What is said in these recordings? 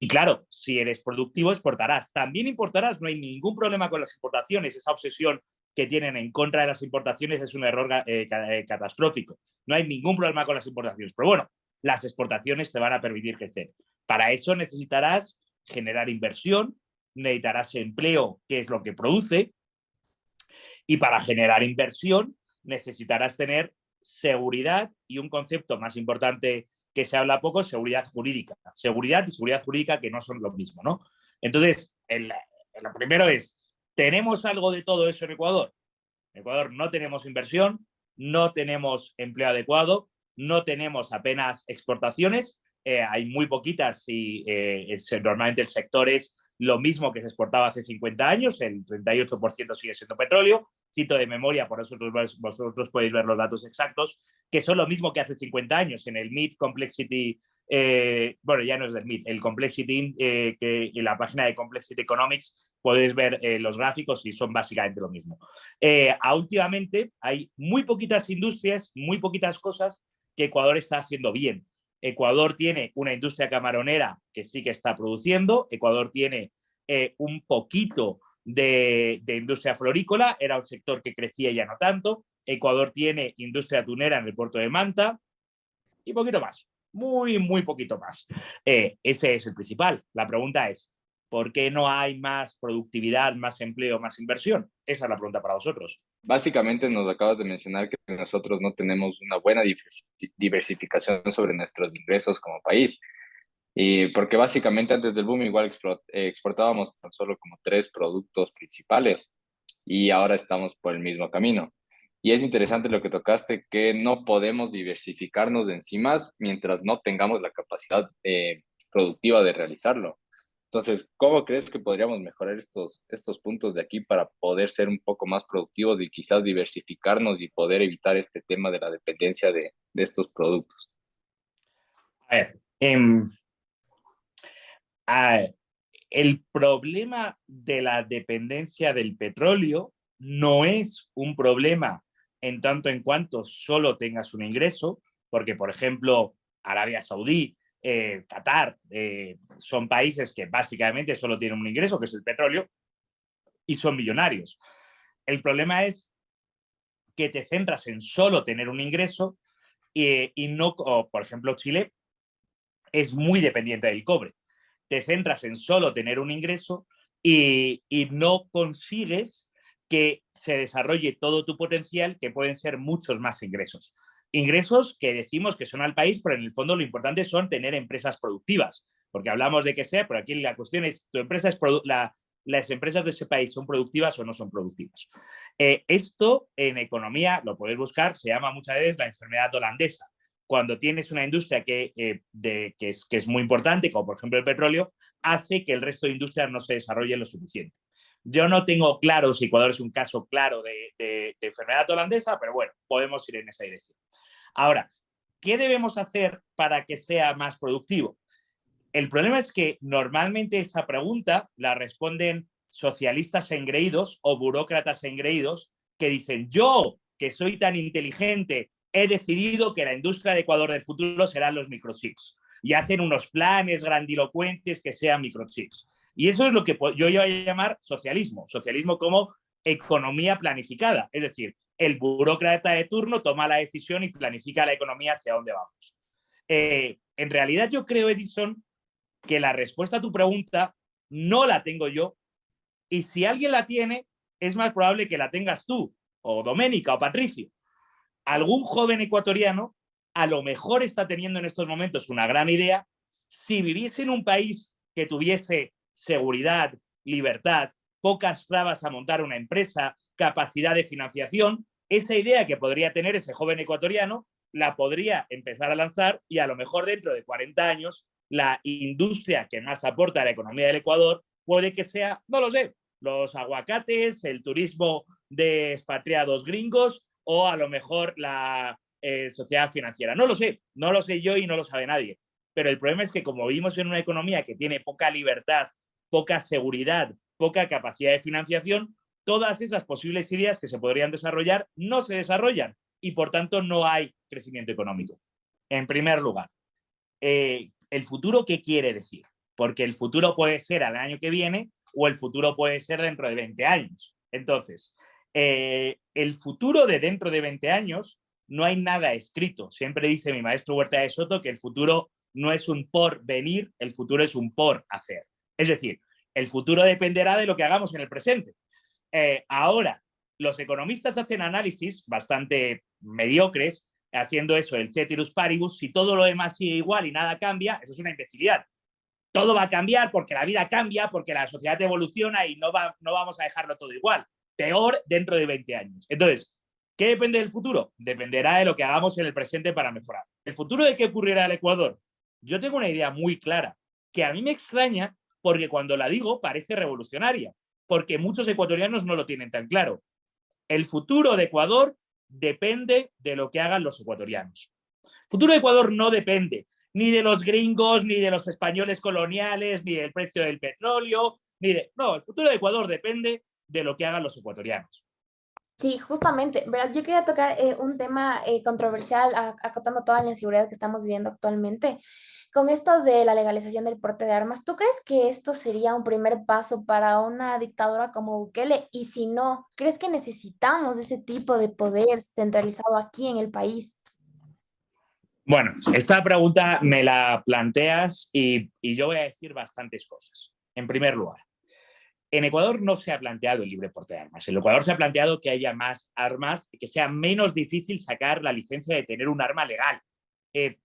Y claro, si eres productivo, exportarás. También importarás, no hay ningún problema con las importaciones. Esa obsesión que tienen en contra de las importaciones es un error catastrófico. No hay ningún problema con las importaciones. Pero bueno, las exportaciones te van a permitir crecer. Para eso necesitarás generar inversión, necesitarás empleo, que es lo que produce, y para generar inversión necesitarás tener seguridad y un concepto más importante que se habla poco, seguridad jurídica. Seguridad y seguridad jurídica que no son lo mismo, ¿no? Entonces, lo primero es, ¿tenemos algo de todo eso en Ecuador? En Ecuador no tenemos inversión, no tenemos empleo adecuado, no tenemos apenas exportaciones, hay muy poquitas y normalmente el sector es lo mismo que se exportaba hace 50 años, el 38% sigue siendo petróleo. Cito de memoria, por eso vosotros podéis ver los datos exactos, que son lo mismo que hace 50 años en el MIT Complexity, bueno, ya no es del MIT, el Complexity, que en la página de Complexity Economics podéis ver los gráficos y son básicamente lo mismo. Últimamente hay muy poquitas industrias, muy poquitas cosas que Ecuador está haciendo bien. Ecuador tiene una industria camaronera que sí que está produciendo, Ecuador tiene un poquito de industria florícola, era un sector que crecía ya no tanto, Ecuador tiene industria tunera en el puerto de Manta y poquito más, muy poquito más. Ese es el principal. La pregunta es, ¿por qué no hay más productividad, más empleo, más inversión? Esa es la pregunta para vosotros. Básicamente nos acabas de mencionar que nosotros no tenemos una buena diversificación sobre nuestros ingresos como país. Y porque básicamente antes del boom igual exportábamos tan solo como tres productos principales y ahora estamos por el mismo camino. Y es interesante lo que tocaste, que no podemos diversificarnos en sí más mientras no tengamos la capacidad productiva de realizarlo. Entonces, ¿cómo crees que podríamos mejorar estos puntos de aquí para poder ser un poco más productivos y quizás diversificarnos y poder evitar este tema de la dependencia de estos productos? A ver, a ver, el problema de la dependencia del petróleo no es un problema en tanto en cuanto solo tengas un ingreso, porque, por ejemplo, Arabia Saudí, Qatar, son países que básicamente solo tienen un ingreso, que es el petróleo, y son millonarios. El problema es que te centras en solo tener un ingreso y no, por ejemplo, Chile es muy dependiente del cobre. Te centras en solo tener un ingreso y no consigues que se desarrolle todo tu potencial, que pueden ser muchos más ingresos. Ingresos que decimos que son al país, pero en el fondo lo importante son tener empresas productivas, porque hablamos de que sea, pero aquí la cuestión es, ¿tu empresa es las empresas de ese país son productivas o no son productivas? Esto en economía, lo podéis buscar, se llama muchas veces la enfermedad holandesa. Cuando tienes una industria que es muy importante, como por ejemplo el petróleo, hace que el resto de industrias no se desarrolle lo suficiente. Yo no tengo claro si Ecuador es un caso claro de enfermedad holandesa, pero bueno, podemos ir en esa dirección. Ahora, ¿qué debemos hacer para que sea más productivo? El problema es que normalmente esa pregunta la responden socialistas engreídos o burócratas engreídos que dicen, yo, que soy tan inteligente, he decidido que la industria de Ecuador del futuro serán los microchips. Y hacen unos planes grandilocuentes que sean microchips. Y eso es lo que yo iba a llamar socialismo. Socialismo como economía planificada. Es decir, el burócrata de turno toma la decisión y planifica la economía hacia dónde vamos. En realidad yo creo, Edison, que la respuesta a tu pregunta no la tengo yo, y si alguien la tiene, es más probable que la tengas tú, o Doménica, o Patricio. Algún joven ecuatoriano a lo mejor está teniendo en estos momentos una gran idea. Si viviese en un país que tuviese seguridad, libertad, pocas trabas a montar una empresa, capacidad de financiación, esa idea que podría tener ese joven ecuatoriano la podría empezar a lanzar y a lo mejor dentro de 40 años la industria que más aporta a la economía del Ecuador puede que sea, no lo sé, los aguacates, el turismo de expatriados gringos o a lo mejor la sociedad financiera. No lo sé yo y no lo sabe nadie. Pero el problema es que como vivimos en una economía que tiene poca libertad, poca seguridad, poca capacidad de financiación, todas esas posibles ideas que se podrían desarrollar no se desarrollan y por tanto no hay crecimiento económico. En primer lugar, ¿el futuro qué quiere decir? porque el futuro puede ser al año que viene o el futuro puede ser dentro de 20 años. Entonces, el futuro de dentro de 20 años no hay nada escrito. Siempre dice mi maestro Huerta de Soto que el futuro no es un por venir, el futuro es un por hacer. Es decir, el futuro dependerá de lo que hagamos en el presente. Ahora, los economistas hacen análisis bastante mediocres haciendo eso, el ceteris paribus. Si todo lo demás sigue igual y nada cambia, eso es una imbecilidad. Todo va a cambiar porque la vida cambia, porque la sociedad evoluciona y no vamos a dejarlo todo igual. Peor dentro de 20 años. Entonces, ¿qué depende del futuro? Dependerá de lo que hagamos en el presente para mejorar. ¿El futuro de qué ocurrirá en Ecuador? Yo tengo una idea muy clara, que a mí me extraña porque cuando la digo parece revolucionaria, porque muchos ecuatorianos no lo tienen tan claro. El futuro de Ecuador depende de lo que hagan los ecuatorianos. El futuro de Ecuador no depende ni de los gringos, ni de los españoles coloniales, ni del precio del petróleo, ni de... No, el futuro de Ecuador depende de lo que hagan los ecuatorianos. Sí, justamente, ¿verdad? Yo quería tocar un tema controversial, acotando toda la inseguridad que estamos viviendo actualmente. Con esto de la legalización del porte de armas, ¿tú crees que esto sería un primer paso para una dictadura como Bukele? Y si no, ¿crees que necesitamos ese tipo de poder centralizado aquí en el país? Bueno, esta pregunta me la planteas y yo voy a decir bastantes cosas. En primer lugar, en Ecuador no se ha planteado el libre porte de armas. En Ecuador se ha planteado que haya más armas, que sea menos difícil sacar la licencia de tener un arma legal.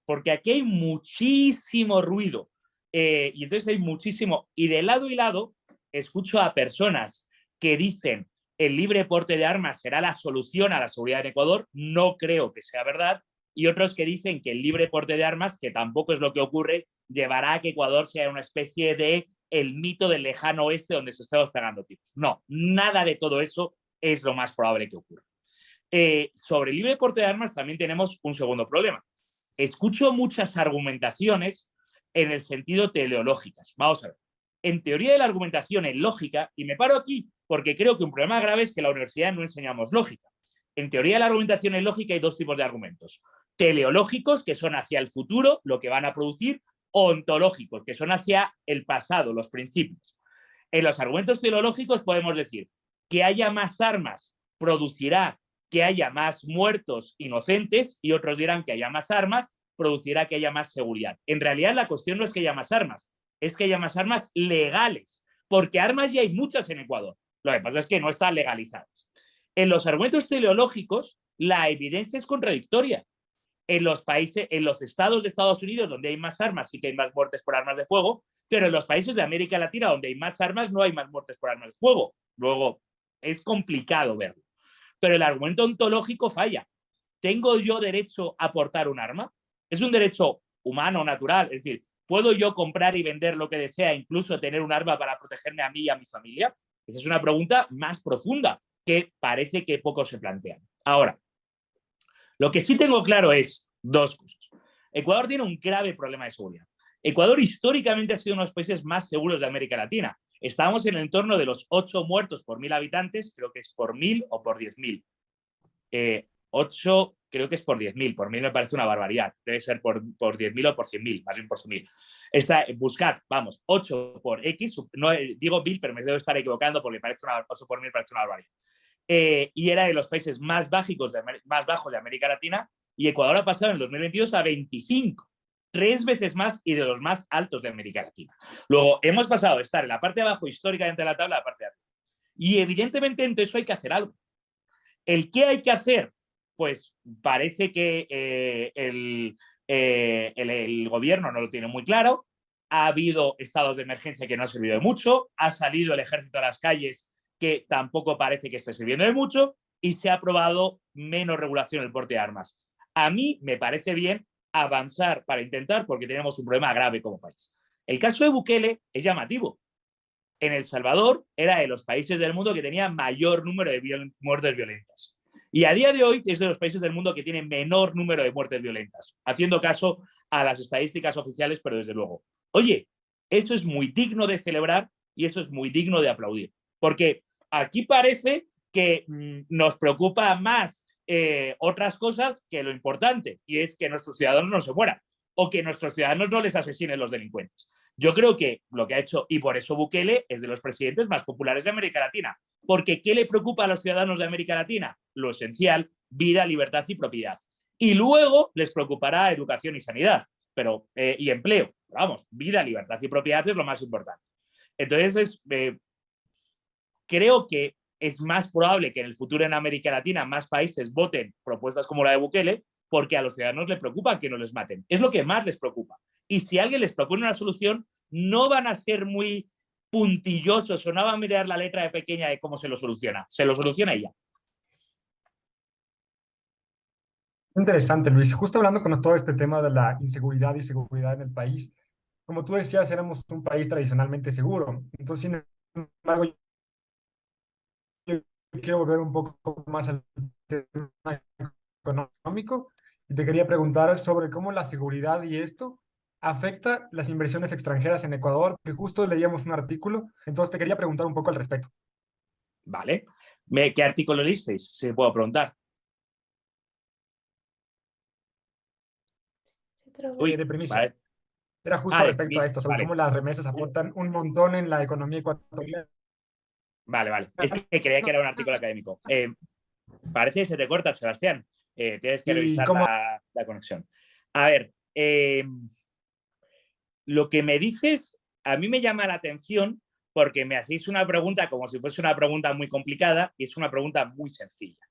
Porque aquí hay muchísimo ruido. Y entonces hay muchísimo. Y de lado y lado escucho a personas que dicen el libre porte de armas será la solución a la seguridad en Ecuador. No creo que sea verdad. Y otros que dicen que el libre porte de armas, que tampoco es lo que ocurre, llevará a que Ecuador sea una especie de el mito del lejano oeste donde se estamos pegando tiros. No, nada de todo eso es lo más probable que ocurra. Sobre el libre porte de armas también tenemos un segundo problema. Escucho muchas argumentaciones en el sentido teleológicas. Vamos a ver. En teoría de la argumentación en lógica, y me paro aquí porque creo que un problema grave es que en la universidad no enseñamos lógica. En teoría de la argumentación en lógica hay dos tipos de argumentos. Teleológicos, que son hacia el futuro, lo que van a producir, ontológicos, que son hacia el pasado, los principios. En los argumentos teleológicos podemos decir que haya más armas producirá que haya más muertos inocentes y otros dirán que haya más armas producirá que haya más seguridad. En realidad la cuestión no es que haya más armas, es que haya más armas legales, porque armas ya hay muchas en Ecuador. Lo que pasa es que no están legalizadas. En los argumentos teleológicos la evidencia es contradictoria. En los países, en los estados de Estados Unidos, donde hay más armas, sí que hay más muertes por armas de fuego, pero en los países de América Latina, donde hay más armas, no hay más muertes por armas de fuego. Luego, es complicado verlo. Pero el argumento ontológico falla. ¿Tengo yo derecho a portar un arma? Es un derecho humano, natural. Es decir, ¿puedo yo comprar y vender lo que desea, incluso tener un arma para protegerme a mí y a mi familia? Esa es una pregunta más profunda que parece que pocos se plantean. Ahora, lo que sí tengo claro es dos cosas. Ecuador tiene un grave problema de seguridad. Ecuador históricamente ha sido uno de los países más seguros de América Latina. Estamos en el entorno de los 8 muertos por 1.000 habitantes, creo que es por 1.000 o por 10.000. 8 creo que es por 10.000, por 1.000 me parece una barbaridad. Debe ser por 10.000 o por 100.000, más bien por 100.000. Buscad, vamos, 8 por X, no digo 1.000, pero me debo estar equivocando porque parece 8 por 1.000 parece una barbaridad. Y era de los países más bajos de América Latina, y Ecuador ha pasado en el 2022 a 25, 3 veces más y de los más altos de América Latina. Luego, hemos pasado de estar en la parte de abajo históricamente de la tabla a la parte de arriba. Y evidentemente en eso hay que hacer algo. ¿El qué hay que hacer? Pues parece que el gobierno no lo tiene muy claro. Ha habido estados de emergencia que no han servido de mucho. Ha salido el ejército a las calles que tampoco parece que esté sirviendo de mucho, y se ha aprobado menos regulación del porte de armas. A mí me parece bien avanzar para intentar, porque tenemos un problema grave como país. El caso de Bukele es llamativo. En El Salvador era de los países del mundo que tenía mayor número de muertes violentas. Y a día de hoy es de los países del mundo que tiene menor número de muertes violentas, haciendo caso a las estadísticas oficiales, pero desde luego. Oye, eso es muy digno de celebrar y eso es muy digno de aplaudir. Porque aquí parece que nos preocupa más otras cosas que lo importante, y es que nuestros ciudadanos no se mueran. o que nuestros ciudadanos no les asesinen los delincuentes. Yo creo que lo que ha hecho, y por eso Bukele es de los presidentes más populares de América Latina, porque ¿qué le preocupa a los ciudadanos de América Latina? Lo esencial, vida, libertad y propiedad. Y luego les preocupará educación y sanidad, y empleo. Vamos, vida, libertad y propiedad es lo más importante. Entonces, creo que es más probable que en el futuro en América Latina más países voten propuestas como la de Bukele, porque a los ciudadanos les preocupa que no les maten. Es lo que más les preocupa. Y si alguien les propone una solución, no van a ser muy puntillosos o no van a mirar la letra de pequeña de cómo se lo soluciona. Se lo soluciona ella. Interesante, Luis. Justo hablando con todo este tema de la inseguridad y seguridad en el país, como tú decías, éramos un país tradicionalmente seguro. Entonces, sin embargo, yo quiero volver un poco más al tema económico y te quería preguntar sobre cómo la seguridad y esto afecta las inversiones extranjeras en Ecuador, que justo leíamos un artículo, entonces te quería preguntar un poco al respecto. Vale. ¿Qué artículo leísteis? Si puedo preguntar. Uy, De primicias. vale. Era justo respecto a de esto, sobre cómo las remesas aportan un montón en la economía ecuatoriana. Vale. Es que creía que era un artículo académico. Parece que se te corta, Sebastián. Tienes que revisar la conexión. A ver, lo que me dices a mí me llama la atención porque me hacéis una pregunta como si fuese una pregunta muy complicada y es una pregunta muy sencilla.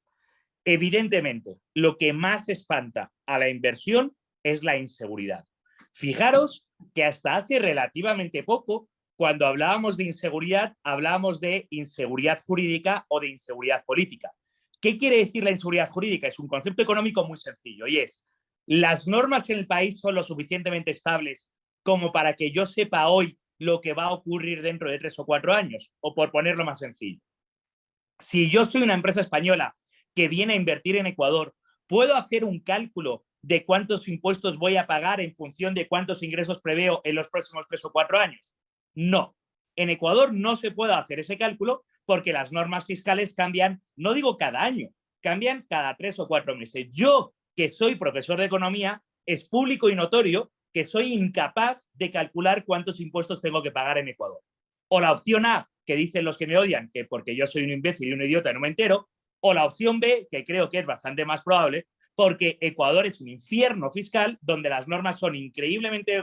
Evidentemente, lo que más espanta a la inversión es la inseguridad. Fijaros que hasta hace relativamente poco, cuando hablábamos de inseguridad, hablábamos de inseguridad jurídica o de inseguridad política. ¿Qué quiere decir la inseguridad jurídica? Es un concepto económico muy sencillo y es, las normas en el país son lo suficientemente estables como para que yo sepa hoy lo que va a ocurrir dentro de 3 o 4 años, o por ponerlo más sencillo. Si yo soy una empresa española que viene a invertir en Ecuador, ¿puedo hacer un cálculo de cuántos impuestos voy a pagar en función de cuántos ingresos preveo en los próximos 3 o 4 años? No. En Ecuador no se puede hacer ese cálculo porque las normas fiscales cambian, no digo cada año, cambian cada 3 o 4 meses. Yo, que soy profesor de economía, es público y notorio que soy incapaz de calcular cuántos impuestos tengo que pagar en Ecuador. O la opción A, que dicen los que me odian, que porque yo soy un imbécil y un idiota no me entero, o la opción B, que creo que es bastante más probable, porque Ecuador es un infierno fiscal donde las normas son increíblemente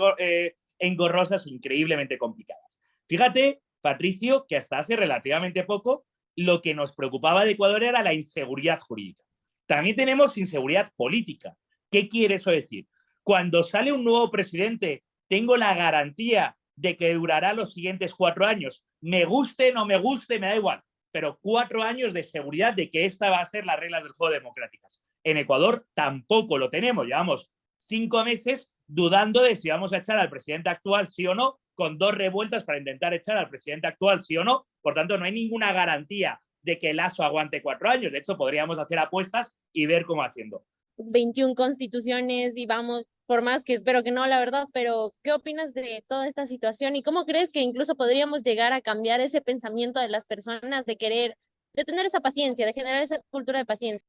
engorrosas, increíblemente complicadas. Fíjate, Patricio, que hasta hace relativamente poco lo que nos preocupaba de Ecuador era la inseguridad jurídica. También tenemos inseguridad política. ¿Qué quiere eso decir? Cuando sale un nuevo presidente, tengo la garantía de que durará los siguientes 4 años. Me guste, no me guste, me da igual. Pero 4 años de seguridad de que esta va a ser las reglas del juego democráticas. En Ecuador tampoco lo tenemos. Llevamos 5 meses dudando de si vamos a echar al presidente actual sí o no, con 2 revueltas para intentar echar al presidente actual sí o no. Por tanto, no hay ninguna garantía de que Lasso aguante 4 años. De hecho, podríamos hacer apuestas y ver cómo haciendo. 21 constituciones y vamos, por más que espero que no, la verdad, pero ¿qué opinas de toda esta situación y cómo crees que incluso podríamos llegar a cambiar ese pensamiento de las personas de querer, de tener esa paciencia, de generar esa cultura de paciencia?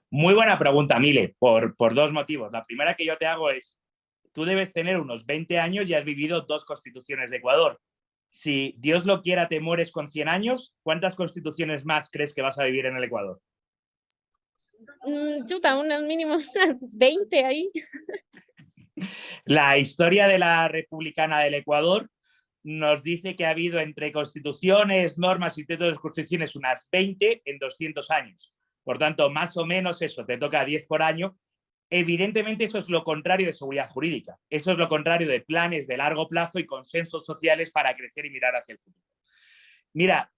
Muy buena pregunta, Mile, por 2 motivos. La primera que yo te hago es, tú debes tener unos 20 años y has vivido 2 constituciones de Ecuador. Si Dios lo quiera, te mueres con 100 años, ¿cuántas constituciones más crees que vas a vivir en el Ecuador? Chuta, unas mínimo unas 20 ahí. La historia de la republicana del Ecuador nos dice que ha habido entre constituciones, normas y títulos de constituciones unas 20 en 200 años. Por tanto, más o menos eso, te toca 10 por año. Evidentemente eso es lo contrario de seguridad jurídica. Eso es lo contrario de planes de largo plazo y consensos sociales para crecer y mirar hacia el futuro. Mira,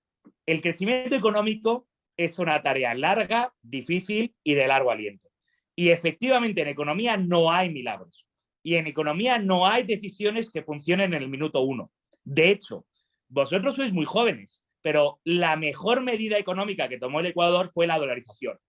el crecimiento económico es una tarea larga, difícil y de largo aliento. Y efectivamente en economía no hay milagros. Y en economía no hay decisiones que funcionen en el minuto 1. De hecho, vosotros sois muy jóvenes, pero la mejor medida económica que tomó el Ecuador fue la dolarización.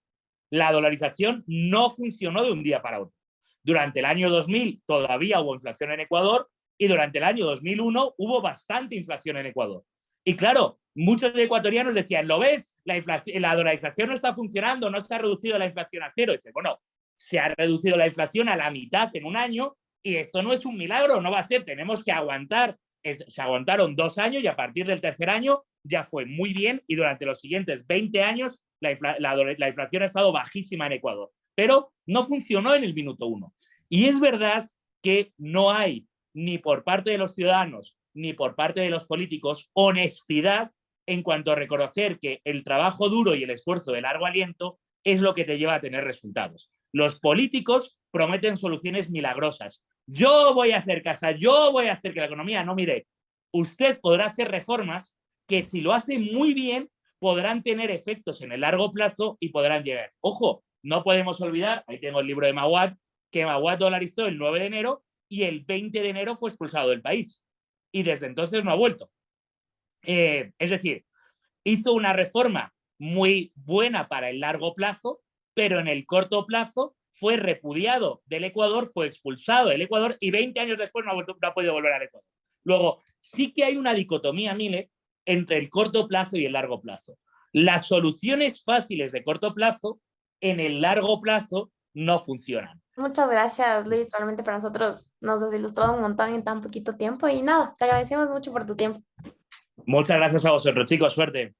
La dolarización no funcionó de un día para otro. Durante el año 2000 todavía hubo inflación en Ecuador y durante el año 2001 hubo bastante inflación en Ecuador. Y claro, muchos ecuatorianos decían, ¿lo ves? La dolarización no está funcionando, no se ha reducido la inflación a 0. Y dice, bueno, se ha reducido la inflación a la mitad en un año Y esto no es un milagro, no va a ser, tenemos que aguantar. Se aguantaron 2 años y a partir del tercer año ya fue muy bien y durante los siguientes 20 años la inflación ha estado bajísima en Ecuador. Pero no funcionó en el minuto 1. Y es verdad que no hay ni por parte de los ciudadanos ni por parte de los políticos honestidad en cuanto a reconocer que el trabajo duro y el esfuerzo de largo aliento es lo que te lleva a tener resultados. Los políticos prometen soluciones milagrosas. Yo voy a hacer casa, yo voy a hacer que la economía, no, mire, usted podrá hacer reformas que si lo hace muy bien podrán tener efectos en el largo plazo y podrán llegar. Ojo, no podemos olvidar, ahí tengo el libro de Maguad, que Maguad dolarizó el 9 de enero y el 20 de enero fue expulsado del país. Y desde entonces no ha vuelto. Es decir, hizo una reforma muy buena para el largo plazo, pero en el corto plazo fue repudiado del Ecuador, fue expulsado del Ecuador y 20 años después no ha podido volver al Ecuador. Luego, sí que hay una dicotomía, Mile, entre el corto plazo y el largo plazo. Las soluciones fáciles de corto plazo, en el largo plazo, no funcionan. Muchas gracias, Luis. Realmente para nosotros nos has ilustrado un montón en tan poquito tiempo y nada, te agradecemos mucho por tu tiempo. Muchas gracias a vosotros, chicos. Suerte.